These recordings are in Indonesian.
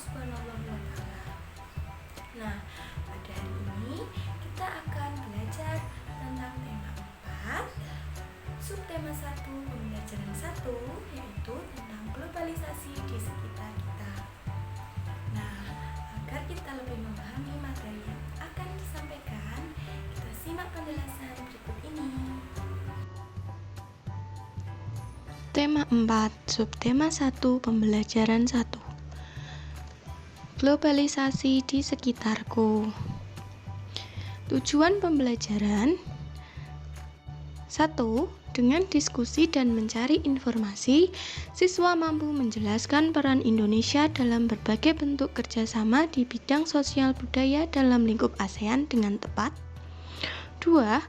Subhanahu wa Ta'ala. Nah, pada hari ini kita akan belajar tentang tema 4, subtema 1, pembelajaran 1, yaitu tentang globalisasi di sekitar kita. Nah, agar kita lebih memahami materi yang akan disampaikan, kita simak penjelasan berikut ini. Tema 4, subtema 1, pembelajaran 1. Globalisasi di sekitarku. Tujuan pembelajaran 1. Dengan diskusi dan mencari informasi, siswa mampu menjelaskan peran Indonesia dalam berbagai bentuk kerjasama di bidang sosial budaya dalam lingkup ASEAN dengan tepat. 2.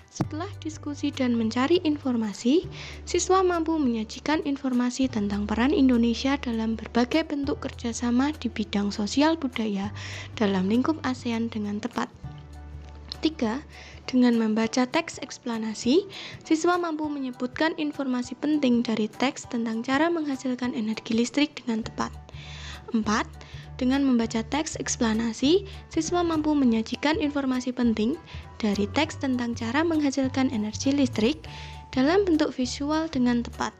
Setelah diskusi dan mencari informasi, siswa mampu menyajikan informasi tentang peran Indonesia dalam berbagai bentuk kerjasama di bidang sosial budaya dalam lingkup ASEAN dengan tepat. 3. Dengan membaca teks eksplanasi, siswa mampu menyebutkan informasi penting dari teks tentang cara menghasilkan energi listrik dengan tepat. 4. Dengan membaca teks eksplanasi, siswa mampu menyajikan informasi penting dari teks tentang cara menghasilkan energi listrik dalam bentuk visual dengan tepat.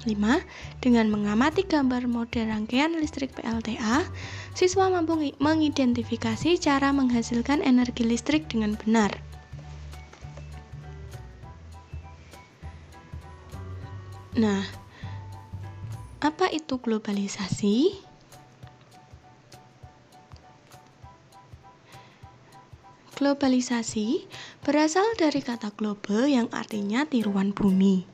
5. Dengan mengamati gambar model rangkaian listrik PLTA, siswa mampu mengidentifikasi cara menghasilkan energi listrik dengan benar. Nah, apa itu globalisasi? Globalisasi berasal dari kata globe yang artinya tiruan bumi.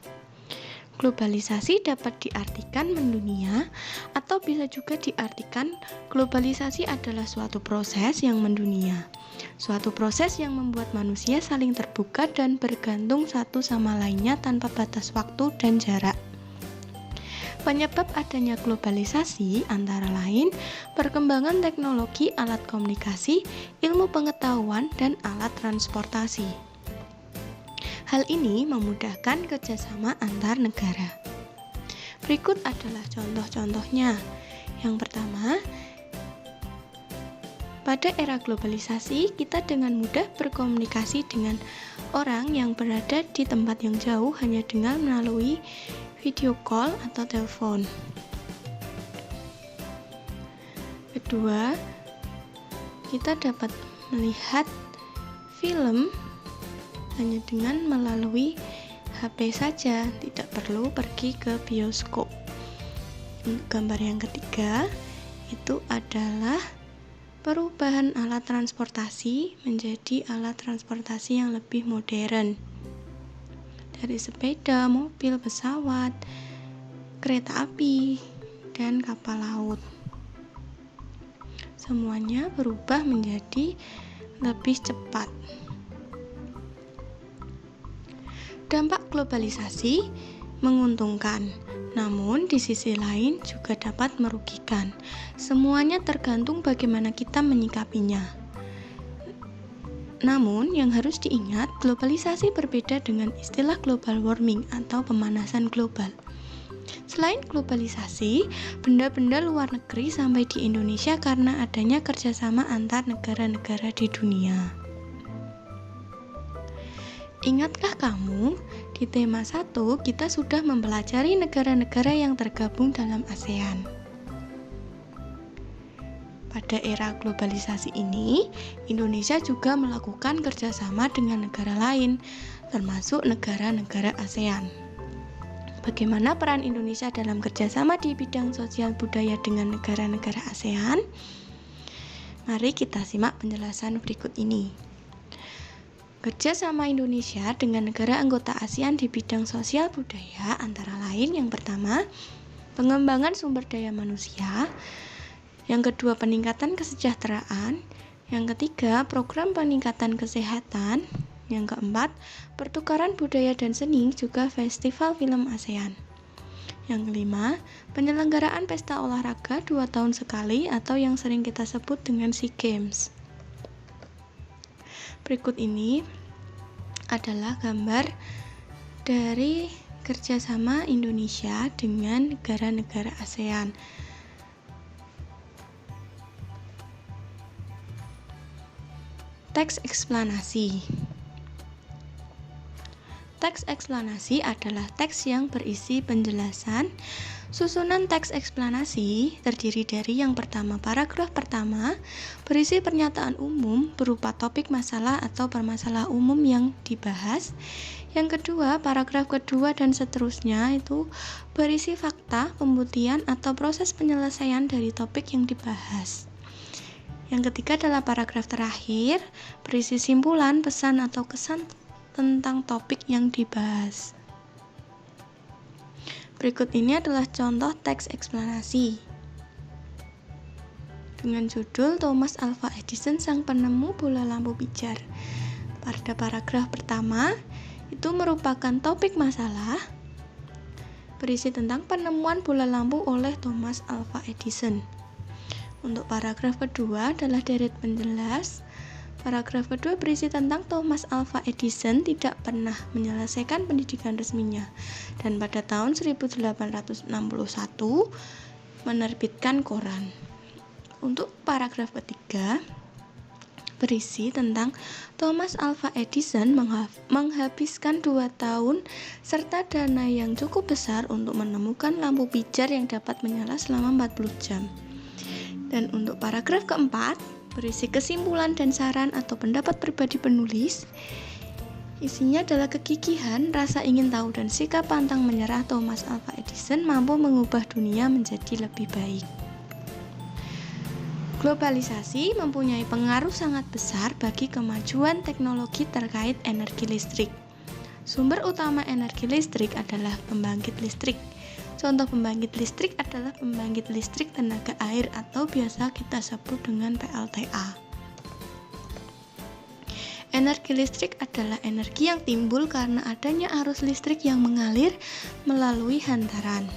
Globalisasi dapat diartikan mendunia atau bisa juga diartikan globalisasi adalah suatu proses yang mendunia. Suatu proses yang membuat manusia saling terbuka dan bergantung satu sama lainnya tanpa batas waktu dan jarak. Penyebab adanya globalisasi antara lain perkembangan teknologi alat komunikasi, ilmu pengetahuan, dan alat transportasi. Hal ini memudahkan kerjasama antar negara. Berikut adalah contoh-contohnya. Yang pertama, pada era globalisasi, kita dengan mudah berkomunikasi dengan orang yang berada di tempat yang jauh hanya dengan melalui video call atau telepon. Kedua, kita dapat melihat film hanya dengan melalui HP saja, tidak perlu pergi ke bioskop. Gambar yang ketiga itu adalah perubahan alat transportasi menjadi alat transportasi yang lebih modern. Dari sepeda, mobil, pesawat, kereta api, dan kapal laut. Semuanya berubah menjadi lebih cepat. Dampak globalisasi menguntungkan, namun di sisi lain juga dapat merugikan. Semuanya tergantung bagaimana kita menyikapinya. Namun, yang harus diingat, globalisasi berbeda dengan istilah global warming atau pemanasan global. Selain globalisasi, benda-benda luar negeri sampai di Indonesia karena adanya kerjasama antar negara-negara di dunia. Ingatkah kamu, di tema 1 kita sudah mempelajari negara-negara yang tergabung dalam ASEAN. Pada era globalisasi ini, Indonesia juga melakukan kerjasama dengan negara lain, termasuk negara-negara ASEAN. Bagaimana peran Indonesia dalam kerjasama di bidang sosial budaya dengan negara-negara ASEAN? Mari kita simak penjelasan berikut ini. Kerjasama Indonesia dengan negara anggota ASEAN di bidang sosial budaya antara lain yang pertama, pengembangan sumber daya manusia. Yang kedua, peningkatan kesejahteraan. Yang ketiga, program peningkatan kesehatan. Yang keempat, pertukaran budaya dan seni, juga festival film ASEAN. Yang kelima, penyelenggaraan pesta olahraga 2 tahun sekali atau yang sering kita sebut dengan SEA Games. Berikut ini adalah gambar dari kerjasama Indonesia dengan negara-negara ASEAN. Teks eksplanasi. Teks eksplanasi adalah teks yang berisi penjelasan. Susunan teks eksplanasi terdiri dari yang pertama, paragraf pertama berisi pernyataan umum berupa topik masalah atau permasalahan umum yang dibahas. Yang kedua, paragraf kedua dan seterusnya itu berisi fakta, pembuktian atau proses penyelesaian dari topik yang dibahas. Yang ketiga adalah paragraf terakhir berisi simpulan, pesan atau kesan tentang topik yang dibahas. Berikut ini adalah contoh teks eksplanasi dengan judul Thomas Alva Edison sang penemu bola lampu pijar. Pada paragraf pertama itu merupakan topik masalah berisi tentang penemuan bola lampu oleh Thomas Alva Edison. Untuk paragraf kedua adalah deret penjelas. Paragraf kedua berisi tentang Thomas Alva Edison tidak pernah menyelesaikan pendidikan resminya dan pada tahun 1861 menerbitkan koran. Untuk paragraf ketiga berisi tentang Thomas Alva Edison menghabiskan 2 tahun serta dana yang cukup besar untuk menemukan lampu pijar yang dapat menyala selama 40 jam. Dan untuk paragraf keempat berisi kesimpulan dan saran atau pendapat pribadi penulis. Isinya adalah kegigihan, rasa ingin tahu dan sikap pantang menyerah Thomas Alva Edison mampu mengubah dunia menjadi lebih baik. Globalisasi mempunyai pengaruh sangat besar bagi kemajuan teknologi terkait energi listrik. Sumber utama energi listrik adalah pembangkit listrik. Contoh pembangkit listrik adalah pembangkit listrik tenaga air atau biasa kita sebut dengan PLTA. Energi listrik adalah energi yang timbul karena adanya arus listrik yang mengalir melalui hantaran.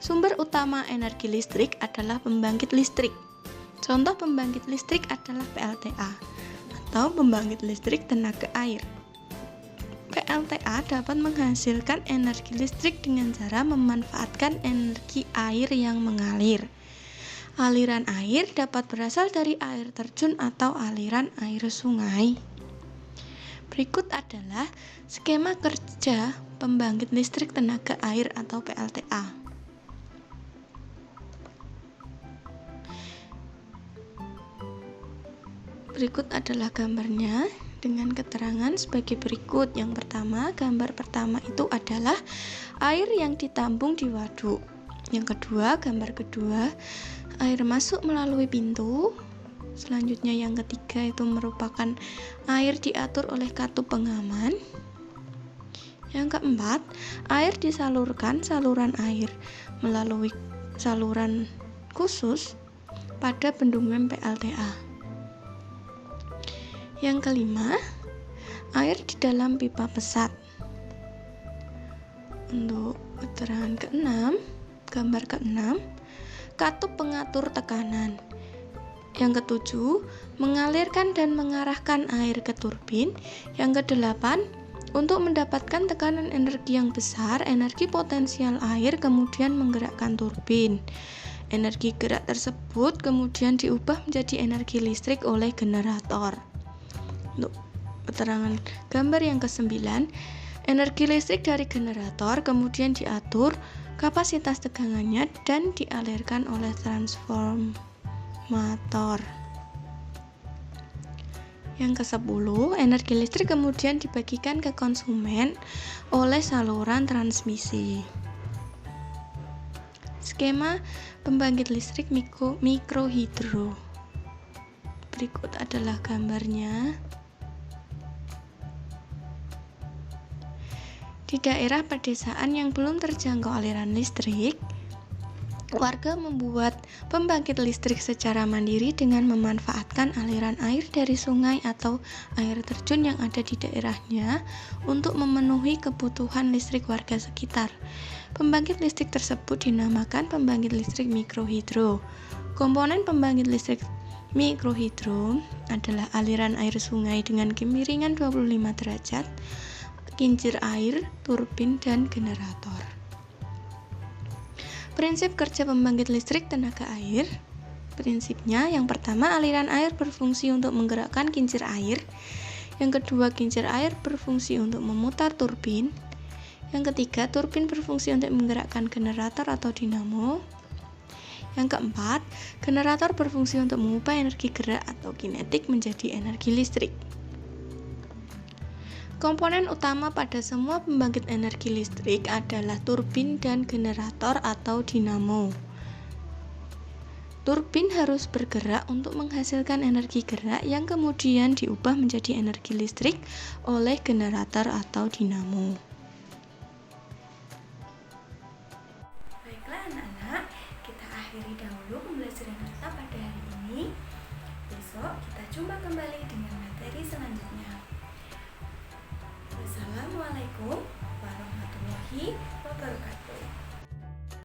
Sumber utama energi listrik adalah pembangkit listrik. Contoh pembangkit listrik adalah PLTA atau pembangkit listrik tenaga air. PLTA dapat menghasilkan energi listrik dengan cara memanfaatkan energi air yang mengalir. Aliran air dapat berasal dari air terjun atau aliran air sungai. Berikut adalah skema kerja pembangkit listrik tenaga air atau PLTA. Berikut adalah gambarnya dengan keterangan sebagai berikut. Yang pertama, gambar pertama itu adalah air yang ditampung di waduk. Yang kedua, gambar kedua, air masuk melalui pintu. Selanjutnya yang ketiga itu merupakan air diatur oleh katup pengaman. Yang keempat, air disalurkan saluran air melalui saluran khusus pada bendungan PLTA. Yang kelima, air di dalam pipa pesat. Untuk keterangan keenam, gambar keenam, katup pengatur tekanan. Yang ketujuh, mengalirkan dan mengarahkan air ke turbin. Yang kedelapan, untuk mendapatkan tekanan energi yang besar, energi potensial air kemudian menggerakkan turbin. Energi gerak tersebut kemudian diubah menjadi energi listrik oleh generator. Untuk keterangan gambar yang ke-9, energi listrik dari generator kemudian diatur kapasitas tegangannya dan dialirkan oleh transformator. Yang ke-10, energi listrik kemudian dibagikan ke konsumen oleh saluran transmisi. Skema pembangkit listrik mikrohidro. Berikut adalah gambarnya. Di daerah pedesaan yang belum terjangkau aliran listrik, warga membuat pembangkit listrik secara mandiri dengan memanfaatkan aliran air dari sungai atau air terjun yang ada di daerahnya untuk memenuhi kebutuhan listrik warga sekitar. Pembangkit listrik tersebut dinamakan pembangkit listrik mikrohidro. Komponen pembangkit listrik mikrohidro adalah aliran air sungai dengan kemiringan 25 derajat, kincir air, turbin, dan generator. Prinsip kerja pembangkit listrik tenaga air. prinsipnya. Yang pertama, aliran air berfungsi untuk menggerakkan kincir air. Yang kedua, kincir air berfungsi untuk memutar turbin. Yang ketiga, turbin berfungsi untuk menggerakkan generator atau dinamo. Yang keempat, generator berfungsi untuk mengubah energi gerak atau kinetik menjadi energi listrik. Komponen utama pada semua pembangkit energi listrik adalah turbin dan generator atau dinamo. Turbin harus bergerak untuk menghasilkan energi gerak yang kemudian diubah menjadi energi listrik oleh generator atau dinamo. Baiklah anak-anak, kita akhiri dahulu pembelajaran kita pada hari ini. Besok kita jumpa kembali dengan materi selanjutnya. Wassalamualaikum warahmatullahi wabarakatuh.